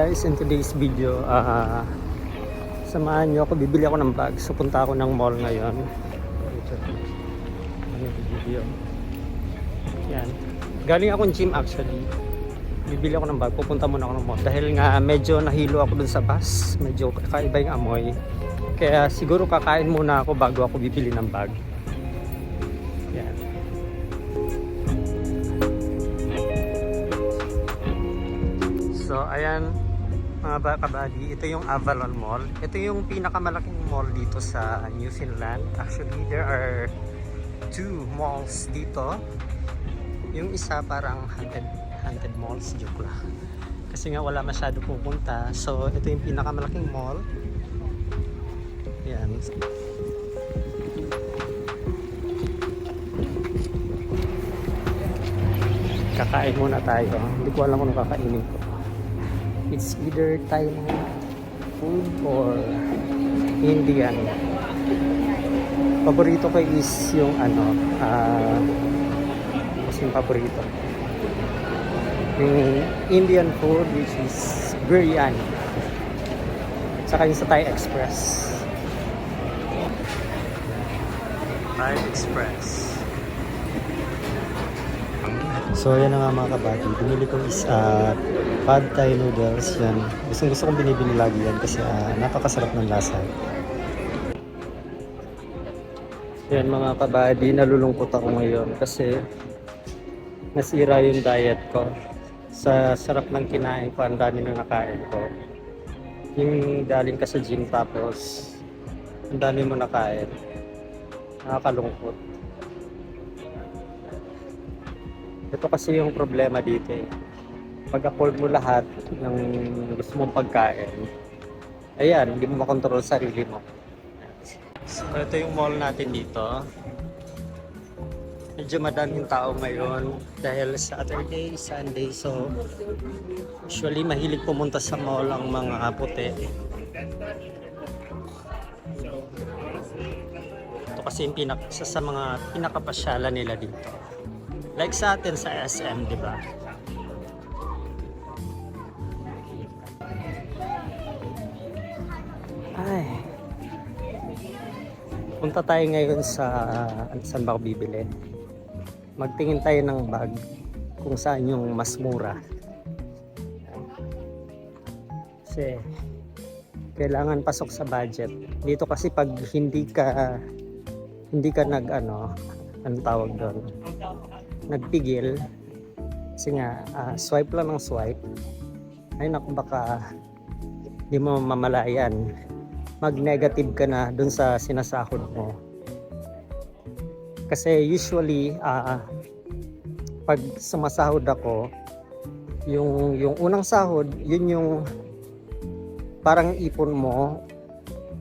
guys, in today's video, samahan nyo ako, bibili ako ng bag. So punta ako ng mall ngayon. Ano yung video? Yan. Galing akong gym actually. Bibili ako ng bag, pupunta muna ako ng mall. Dahil nga medyo nahilo ako dun sa bus. Medyo kakaiba yung amoy. Kaya siguro kakain muna ako bago ako bibili ng bag. Yan. So ayan mga kabady, ito yung Avalon Mall. Ito yung pinakamalaking mall dito sa New Zealand. Actually there are two malls dito. Yung isa parang haunted malls, joke lang. Kasi nga wala masyado pupunta. So ito yung pinakamalaking mall. Yan. Kakain muna tayo. Hindi ko alam kung ano kakainin ko. It's either Thai food or Indian. Paborito ko is yung kasi yung paborito. Yung Indian food which is biryani. Saka yung sa Thai Express. Thai Express. So yan na nga mga kabady, binili ko is pad thai noodles yan. Gusto kong binibili lagi yan kasi napakasarap ng lasa. Yan mga kabady, nalulungkot ako ngayon kasi nasira yung diet ko. Sa sarap ng kinain ko, ang dami na nakain ko. Yung daling ka sa gym tapos ang dami mo nakain. Nakakalungkot. Ito kasi yung problema dito eh. Pag-afford mo lahat ng gusto mong pagkain, ayan, hindi mo makontrol sarili mo. So ito yung mall natin dito. Medyo madaming tao ngayon dahil Saturday, Sunday. So usually mahilig pumunta sa mall ang mga puti. Ito kasi yung isa sa mga pinakapasyalan nila dito. Like sa atin sa SM, di ba? Ay. Punta tayo ngayon sa saan ba ako bibili? Magtingin tayo ng bag kung saan yung mas mura. Kasi kailangan pasok sa budget. Dito kasi pag hindi ka anong tawag doon? Nagpigil kasi nga swipe lang ng swipe, ay naku, baka di mo mamalayan, mag-negative ka na dun sa sinasahod mo. Kasi usually pag sumasahod ako, yung unang sahod, yun yung parang ipon mo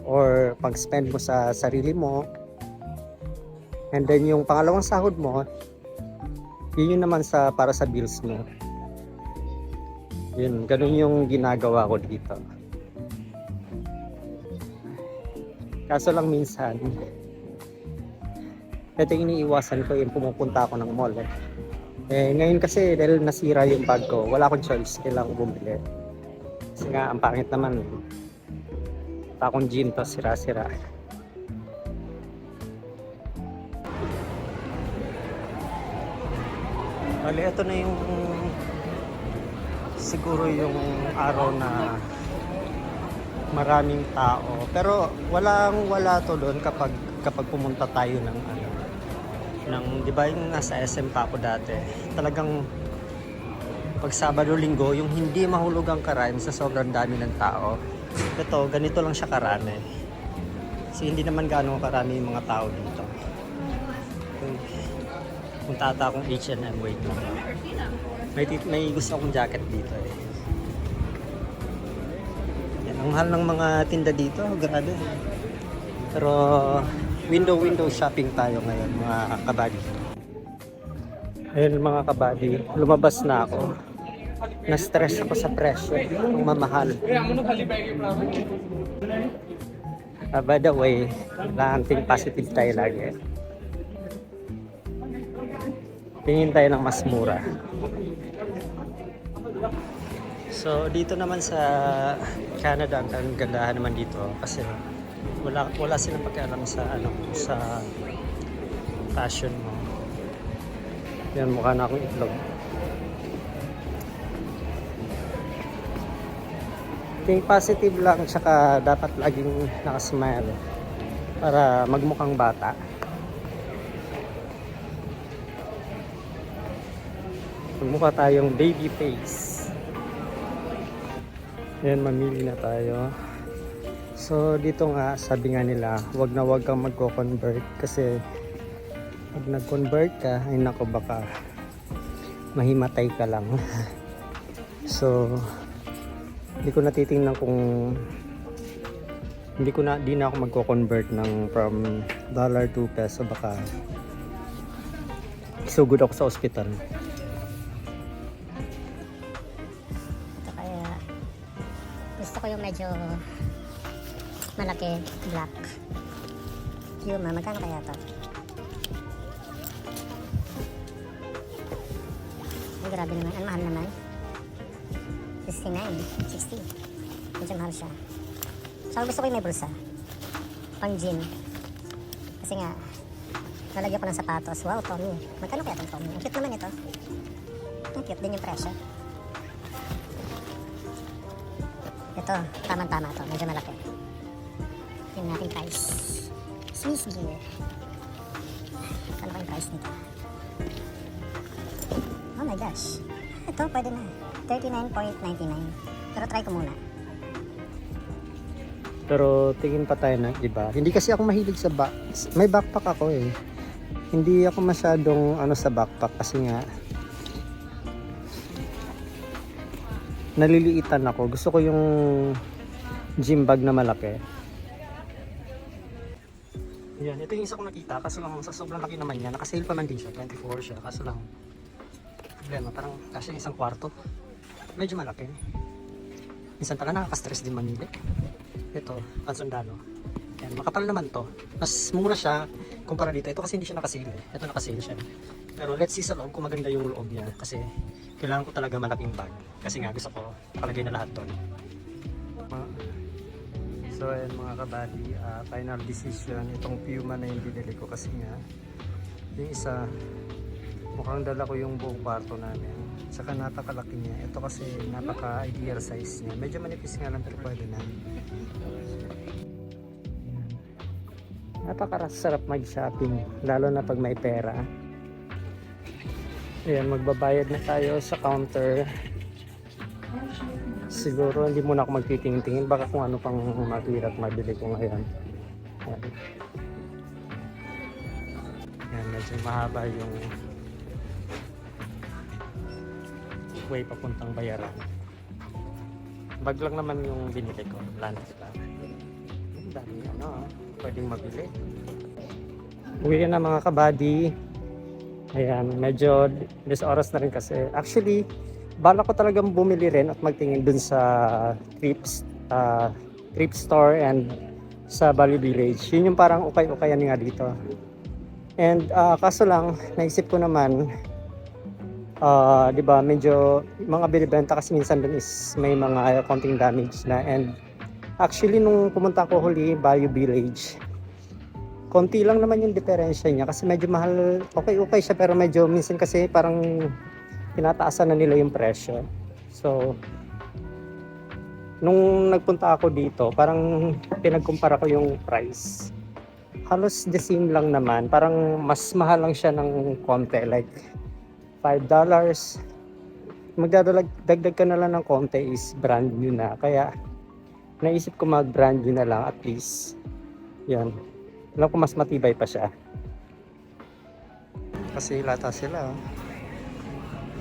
or pag-spend mo sa sarili mo, and then yung pangalawang sahod mo, yun naman para sa bills mo. Yun, ganun yung ginagawa ko dito. Kaso lang minsan, ito yung iniiwasan ko, yung pumupunta ako ng mall. Ngayon kasi dahil nasira yung bag ko, wala akong choice, kailangan ko bumili. Kasi nga, ang pangit naman. Takong gym to, sira-sira. Bali, ito na yung siguro yung araw na maraming tao. Pero wala to doon kapag pumunta tayo ng di ba yung nasa SM pa ako dati. Talagang pag Sabado Linggo, yung hindi mahulog ang karain sa sobrang dami ng tao. Ito, ganito lang siya karami. Kasi hindi naman gaano karami yung mga tao dito. Punta ata akong H&M, wait lang. May gusto akong jacket dito eh. Yan, ang mahal ng mga tinda dito, grabe. Pero window shopping tayo ngayon mga kabady. Ayun mga kabady, lumabas na ako. Na-stress ako sa presyo, ang mamahal. By the way, kailangan ting positive tayo lagi. Tingin tayo ng mas mura. So dito naman sa Canada, ang gandahan naman dito kasi wala silang pakialam sa sa fashion mo. Yan, mukha na akong itlog. Think positive lang, tsaka dapat laging nakasmile para magmukhang bata. Magmukha tayong baby face. Yan, mamili na tayo. So dito nga, sabi nga nila, wag na wag kang magko-convert kasi pag nag-convert ka, ay nako, baka mahimatay ka lang. So hindi ko natitingnan kung di na ako magko-convert ng from dollar to peso, baka isugod ako sa ospital. Ito kaya gusto ko yung medyo malaki, black. Yuma, magkano kaya ito? Ay, grabe naman, ang mahal naman. 59, 60. Medyo mahal siya. So gusto ko yung may bulsa, pang gym. Kasi nga lalagyan ko ng sapatos. Wow, Tommy, magkano kaya itong Tommy? Ang cute naman ito. Ang cute din yung presyo. Ito, tamang-tama to, medyo malaki. Yung ating price, Swiss gear. Kano ko yung price nito? Oh my gosh, ito pwede na, 39.99. Pero try ko muna. Pero tingin pa tayo ng iba. Hindi kasi ako mahilig sa may backpack ako eh. Hindi ako masyadong sa backpack kasi nga naliliitan ako. Gusto ko yung gym bag na malaki. Yan, ito yung isa kong nakita kaso lang sa sobrang laki naman niya. Naka-sale pa man din siya, 24 siya. Kaso lang problema, parang kasi isang kwarto. Medyo malaki. Minsan pala nakaka-stress din mamili. Ito, pansundalo. Yan, makapal naman to. Mas mura siya kumpara dito. Ito kasi hindi siya nakasale eh. Ito nakasale siya. Pero let's see sa loob kung maganda yung loob niya. Kasi kailangan ko talaga malaking bag. Kasi nga gusto ko palagay na lahat to. So ayan mga kabady, final decision. Itong Puma na yung binili ko kasi nga yung isa mukhang dala ko yung buong kwarto namin. Saka napakalaki niya. Ito kasi napaka-ideal size niya. Medyo manipis nga lang pero pwede na. Napakasarap mag-shopping. Lalo na pag may pera. Ayan, magbabayad na tayo sa counter. Siguro hindi muna ako magtitingin-tingin. Baka kung ano pang matira at mabili ko ngayon. Ayan. Ayan, medyo mahaba yung way papuntang bayaran. Bag lang naman yung binili ko, lunch lang. Ang dami pwedeng mabili. Uwi na mga kabady. Ayan, medyo this oras na rin kasi. Actually, bala ko talagang bumili rin at magtingin dun sa thrift store and sa Value Village. Yun yung parang ukay-ukayan nga dito. And kaso lang, naisip ko naman, di ba, medyo mga binibenta kasi minsan dun is may mga konting damage na. And actually nung pumunta ko huli Value Village, konti lang naman yung diferensya niya kasi medyo mahal. Okay siya pero medyo minsan kasi parang tinataasan na nila yung presyo. So nung nagpunta ako dito, parang pinagkumpara ko yung price. Halos the same lang naman. Parang mas mahal lang siya ng konti, like $5. Magdadagdag ka na lang ng konti is brand new na. Kaya naisip ko mag brand new na lang at least. Yan. Alam ko mas matibay pa siya. Kasi lata sila.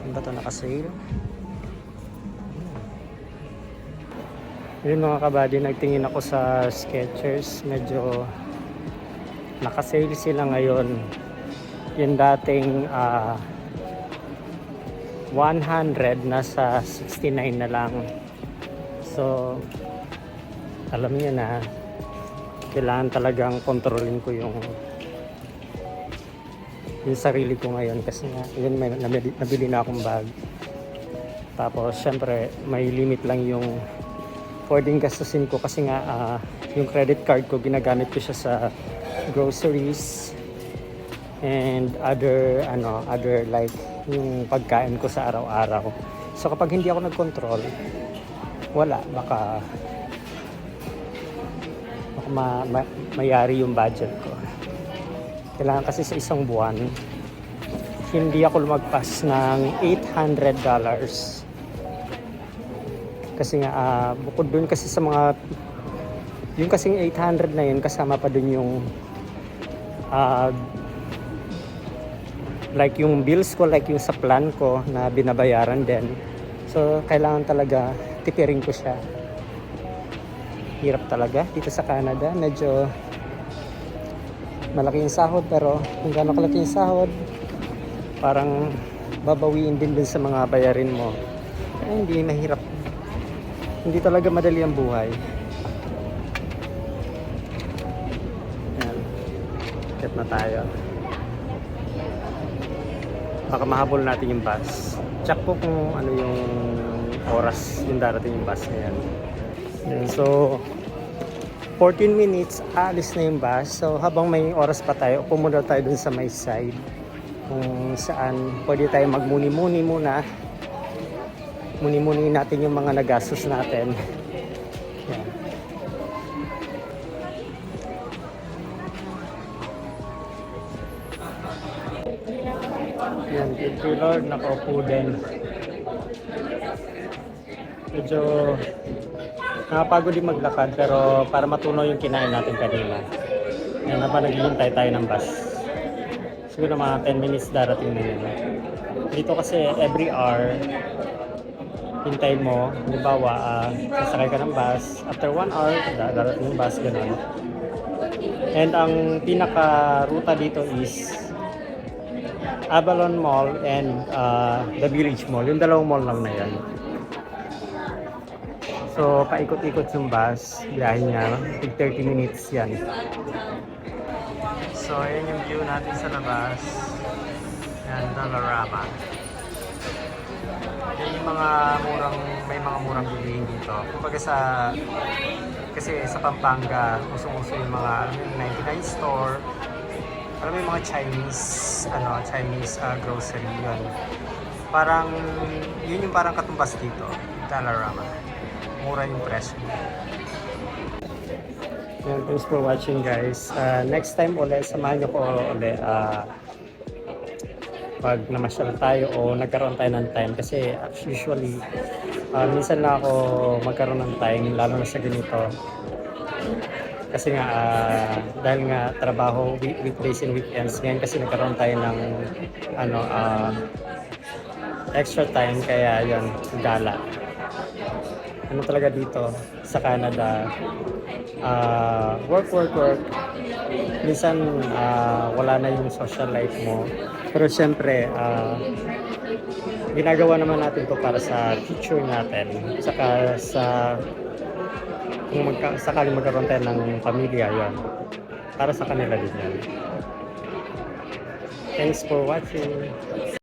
Ano ba ito naka-sale? Yun mga kabady, nagtingin ako sa Skechers. Medyo naka-sale sila ngayon. Yung dating 100 nasa 69 na lang. So alam niyo na kailangan talagang kontrolin ko yung sarili ko ngayon kasi nga yun, may nabili na akong bag Tapos syempre may limit lang yung pwedeng gastusin ko kasi nga yung credit card ko ginagamit ko siya sa groceries and other like yung pagkain ko sa araw-araw. So kapag hindi ako nag-control, wala, baka mayari yung budget ko. Kailangan kasi sa isang buwan hindi ako lumagpas ng $800. Kasi nga bukod dun kasi sa mga yung kasing 800 na yun, kasama pa dun yung like yung bills ko, like yung sa plan ko na binabayaran din. So kailangan talaga tipirin ko siya. Hirap talaga dito sa Canada. Medyo malaki yung sahod, pero kung gaano kalaki yung sahod, parang babawiin din sa mga bayarin mo. Hindi mahirap. Hindi talaga madali ang buhay. Ayan. Get na tayo. Baka mahabol natin yung bus. Check po kung ano yung oras yung darating yung bus na yan. Ayan, so 14 minutes alis na yung bus. So habang may oras pa tayo, pumunta tayo dun sa may side kung saan pwede tayo magmuni-muni muna. Muni-muni natin yung mga nagastos natin. Ayan. Yan, thank you Lord, nakaupo din. Medyo nakapagod din maglakad, pero para matunaw yung kinain natin kanina. Yan, habang naghihintay tayo ng bus. Siguro mga 10 minutes darating na yun. Dito kasi every hour, hintay mo, halimbawa, sasakay ka ng bus. After 1 hour, darating yung bus, gano'n. And ang pinaka-ruta dito is Avalon Mall and the Village Mall. Yung dalawang mall lang na yan. So, paikot-ikot yung bus. Biyahe niya. 30 minutes yan. So, ayan yung view natin sa labas. Yan, Dollarama. Yan yung may mga murang bilihin dito. Kumbaga kasi sa Pampanga, usong-uso yung mga 99 store. Alam mo yung mga Chinese grocery yun. Parang, yun yung parang katumbas dito. Dollarama. Mura yung presyo. Yan, thanks for watching guys. Next time ulit, samahan nyo ko ulit pag namasyal tayo o nagkaroon tayo ng time. Kasi usually, minsan na ako magkaroon ng time, lalo na sa ganito. Kasi nga, dahil nga trabaho weekdays and weekends, ngayon kasi nagkaroon tayo ng extra time, kaya yun, gala. Ano talaga dito sa Canada, work. Minsan wala na yung social life mo. Pero syempre, ginagawa naman natin to para sa future natin. Saka kung sakaling magkaroon tayo ng pamilya, yun. Para sa kanila din yan. Thanks for watching.